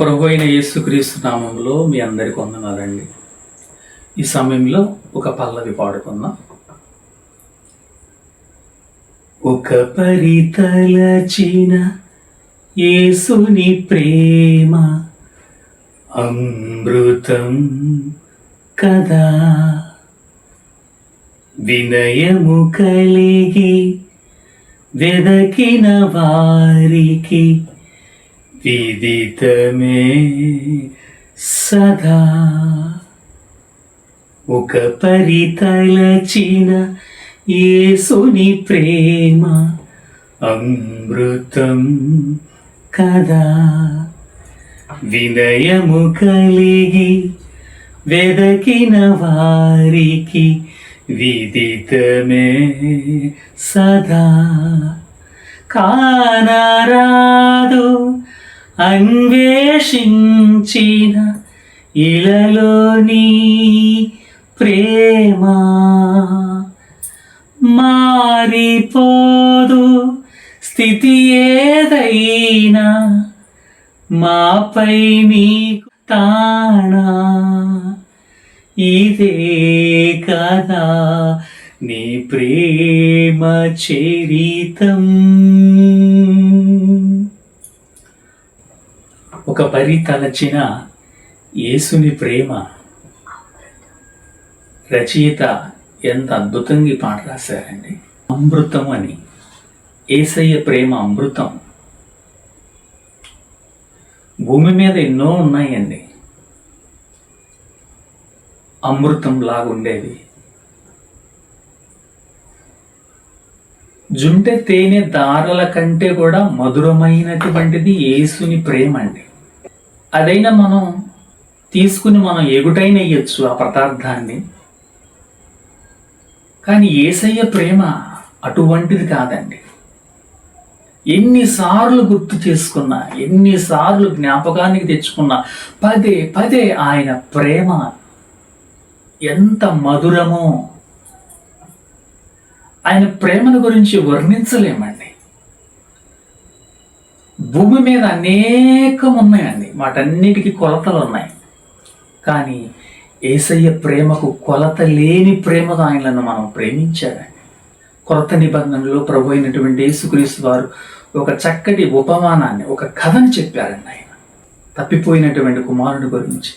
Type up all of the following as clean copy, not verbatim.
ప్రభు అయిన యేసుక్రీస్తు నామంలో మీ అందరికి వందనాలండి. ఈ సమయంలో ఒక పల్లవి పాడుకుందాం. ఒక పరితలచిన యేసుని ప్రేమ అమృతం కదా, వినయము కలిగి వెదకిన వారికి విదితమే సదా. ఒక పరితలచిన యేసుని ప్రేమ అమృతం కదా, వినయము కలిగి వెదకిన వారికి విదితమే సదా. కానరాదు అన్వేషించిన ఇలలోని ప్రేమ, మారిపోదు స్థితి ఏదైనా మాపై నీకు తానా. ఇదే కదా నీ ప్రేమ చరితం. ఒక పరితలచిన యేసుని ప్రేమ. రచయిత ఎంత అద్భుతంగా ఈ పాట రాశారండి. అమృతం అని. యేసయ్య ప్రేమ అమృతం. భూమి మీద ఎన్నో ఉన్నాయండి అమృతం లాగుండేవి. జుంటె తేనె దారల కంటే కూడా మధురమైనటువంటిది యేసుని ప్రేమ అండి. అదైనా మనం తీసుకుని మనం ఎగుటైన ఇయ్యొచ్చు ఆ పదార్థాన్ని. కానీ యేసయ్య ప్రేమ అటువంటిది కాదండి. ఎన్నిసార్లు గుర్తు చేసుకున్నా, ఎన్నిసార్లు జ్ఞాపకానికి తెచ్చుకున్నా పదే పదే ఆయన ప్రేమ ఎంత మధురమో. ఆయన ప్రేమను గురించి వర్ణించలేమండి. భూమి మీద అనేకం ఉన్నాయండి, వాటన్నిటికీ కొలతలు ఉన్నాయి. కానీ యేసయ్య ప్రేమకు కొలత లేని ప్రేమతో ఆయనను మనం ప్రేమించాడండి. కొత్త నిబంధనలో ప్రభు అయినటువంటి యేసుక్రీస్తు వారు ఒక చక్కటి ఉపమానాన్ని, ఒక కథను చెప్పారండి. ఆయన తప్పిపోయినటువంటి కుమారుడి గురించి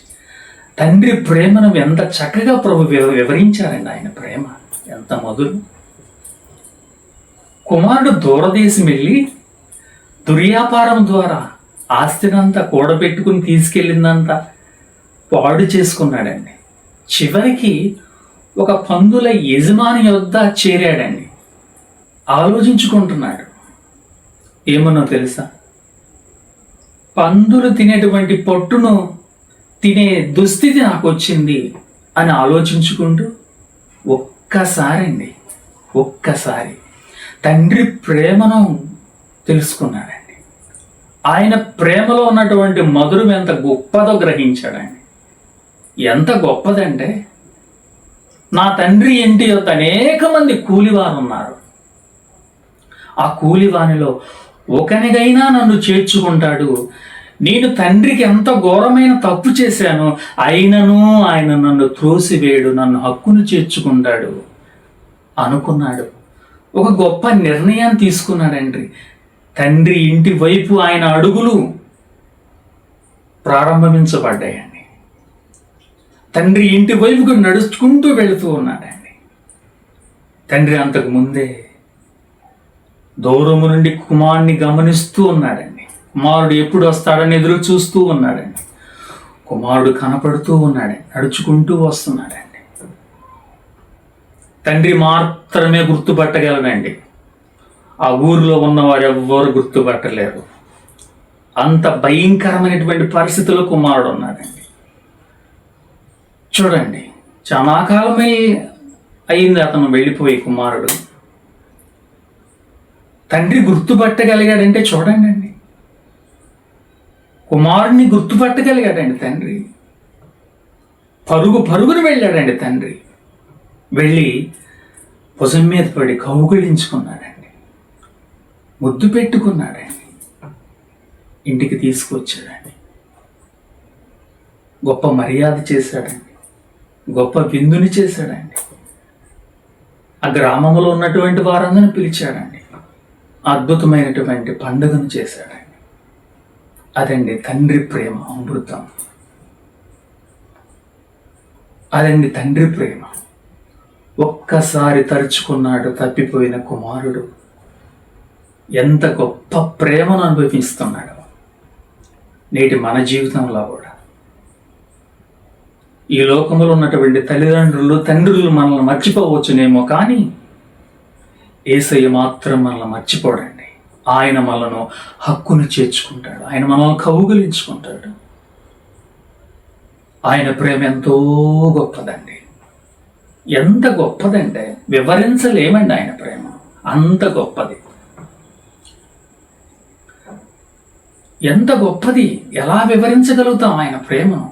తండ్రి ప్రేమను ఎంత చక్కగా ప్రభు వివరించారండి. ఆయన ప్రేమ ఎంత మధురం. కుమారుడు దూరదేశం వెళ్ళి దుర్వ్యాపారం ద్వారా ఆస్తినంతా కూడబెట్టుకుని తీసుకెళ్ళిందంతా పాడు చేసుకున్నాడండి. చివరికి ఒక పందుల యజమాని యొద్ద చేరాడండి. ఆలోచించుకుంటున్నాడు. ఏమన్నా తెలుసా? పందులు తినేటువంటి పొట్టును తినే దుస్థితి నాకు వచ్చింది అని ఆలోచించుకుంటూ ఒక్కసారి తండ్రి ప్రేమను తెలుసుకున్నాడండి. ఆయన ప్రేమలో ఉన్నటువంటి మధురం ఎంత గొప్పదో గ్రహించాడండి. ఎంత గొప్పదంటే, నా తండ్రి ఇంటి యొక్క అనేక మంది కూలివారు ఉన్నారు. ఆ కూలివానిలో ఒకనిగైనా నన్ను చేర్చుకుంటాడు. నేను తండ్రికి ఎంత ఘోరమైన తప్పు చేశాను, అయినను ఆయన నన్ను త్రోసివేయడు, నన్ను హక్కును చేర్చుకుంటాడు అనుకున్నాడు. ఒక గొప్ప నిర్ణయాన్ని తీసుకున్నాడండి. తండ్రి ఇంటి వైపు ఆయన అడుగులు ప్రారంభించబడ్డాయండి. తండ్రి ఇంటి వైపుకు నడుచుకుంటూ వెళుతూ ఉన్నాడండి. తండ్రి అంతకు ముందే దూరము నుండి కుమారుని గమనిస్తూ ఉన్నాడండి. కుమారుడు ఎప్పుడు వస్తాడని ఎదురు చూస్తూ ఉన్నాడండి. కుమారుడు కనపడుతూ ఉన్నాడండి, నడుచుకుంటూ వస్తున్నాడండి. తండ్రి మాత్రమే గుర్తుపట్టగలడండి. ఆ ఊరిలో ఉన్నవారు ఎవ్వరు గుర్తుపట్టలేరు. అంత భయంకరమైనటువంటి పరిస్థితుల్లో కుమారుడు ఉన్నాడండి. చూడండి, చాలా కాలమే అయింది అతను వెళ్ళిపోయి. కుమారుడు తండ్రి గుర్తుపట్టగలిగాడంటే చూడండి అండి. కుమారుడిని గుర్తుపట్టగలిగాడండి తండ్రి. పరుగున వెళ్ళాడండి తండ్రి. వెళ్ళి భుజం మీద పడి కౌగిలించుకున్నాడండి. ముద్దు పెట్టుకున్నాడండి. ఇంటికి తీసుకొచ్చాడండి. గొప్ప మర్యాద చేశాడండి, గొప్ప విందుని చేశాడండి. ఆ గ్రామంలో ఉన్నటువంటి వారందరిని పిలిచాడండి, అద్భుతమైనటువంటి పండుగను చేశాడండి. అదండి తండ్రి ప్రేమ అమృతం. అదండి తండ్రి ప్రేమ. ఒక్కసారి తరుచుకున్నాడు తప్పిపోయిన కుమారుడు. ఎంత గొప్ప ప్రేమను అనుభవిస్తున్నాడు. నేటి మన జీవితంలో కూడా ఈ లోకంలో ఉన్నటువంటి తల్లిదండ్రులు, తండ్రులు మనల్ని మర్చిపోవచ్చునేమో, కానీ యేసయ్య మాత్రం మనల్ని మర్చిపోడండి. ఆయన మనను హక్కును చేర్చుకుంటాడు, ఆయన మనల్ని కౌగిలించుకుంటాడు. ఆయన ప్రేమ ఎంతో గొప్పదండి. ఎంత గొప్పదంటే వివరించలేమండి ఆయన ప్రేమ, అంత గొప్పది. ఎంత గొప్పది, ఎలా వివరించగలుగుతాం ఆయన ప్రేమను?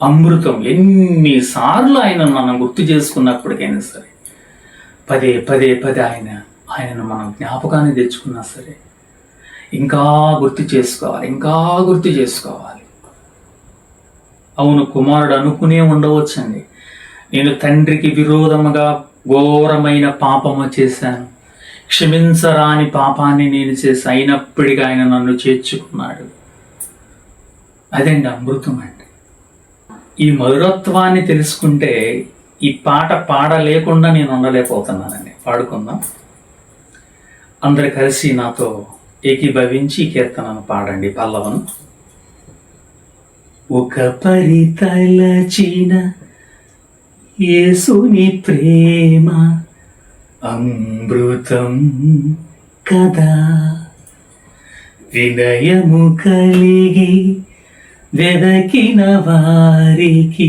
అమృతం. ఎన్నిసార్లు ఆయన మనం గుర్తు చేసుకున్నప్పటికైనా సరే, పదే పదే పదే ఆయనను మనం జ్ఞాపకాన్ని తెచ్చుకున్నా సరే, ఇంకా గుర్తు చేసుకోవాలి, ఇంకా గుర్తు చేసుకోవాలి. అవును, కుమారుడు అనుకునే ఉండవచ్చండి, నేను తండ్రికి విరోధముగా ఘోరమైన పాపము చేశాను, క్షమించరాని పాపాన్ని నేను చేసి, అయినప్పటికీ ఆయన నన్ను చేర్చుకున్నాడు. అదండి అమృతం అండి. ఈ మధురత్వాన్ని తెలుసుకుంటే ఈ పాట పాడలేకుండా నేను ఉండలేకపోతున్నానండి. పాడుకుందాం. అందరు కలిసి నాతో ఏకీభవించి కీర్తనను పాడండి, పల్లవను. ఒక పరితలచిన యేసుని ప్రేమ అమృతం కదా, వినయము కలిగి వెదకిన వారికి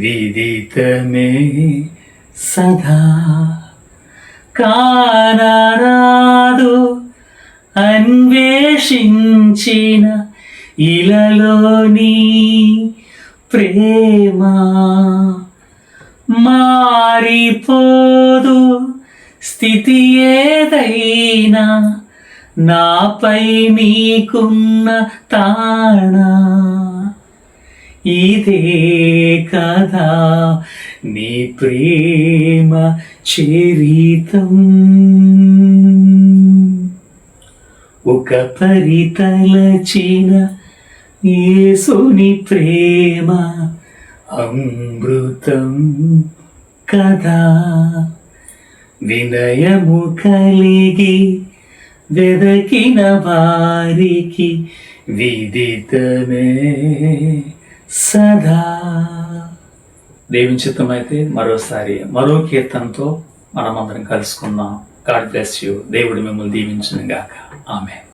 విదితమే సదా. కానరాదు అన్వేషించిన ఇలలోని ప్రేమ, మారిపోదు స్థితి ఏదైనా, నాపై నీకున్న తాణా. ఇదే కదా నీ ప్రేమ చరితం. ఒక పరితలచిన యేసుని ప్రేమ అమృతం కదా, వినయము కలిగి వెదకిన వారికి విదితమే సదా. దేవుని చిత్తమైతే మరోసారి మరో కీర్తనతో మనమందరం కలుసుకుందాం. God bless you. దేవుడు మిమ్మల్ని దీవించును గాక. ఆమేన్.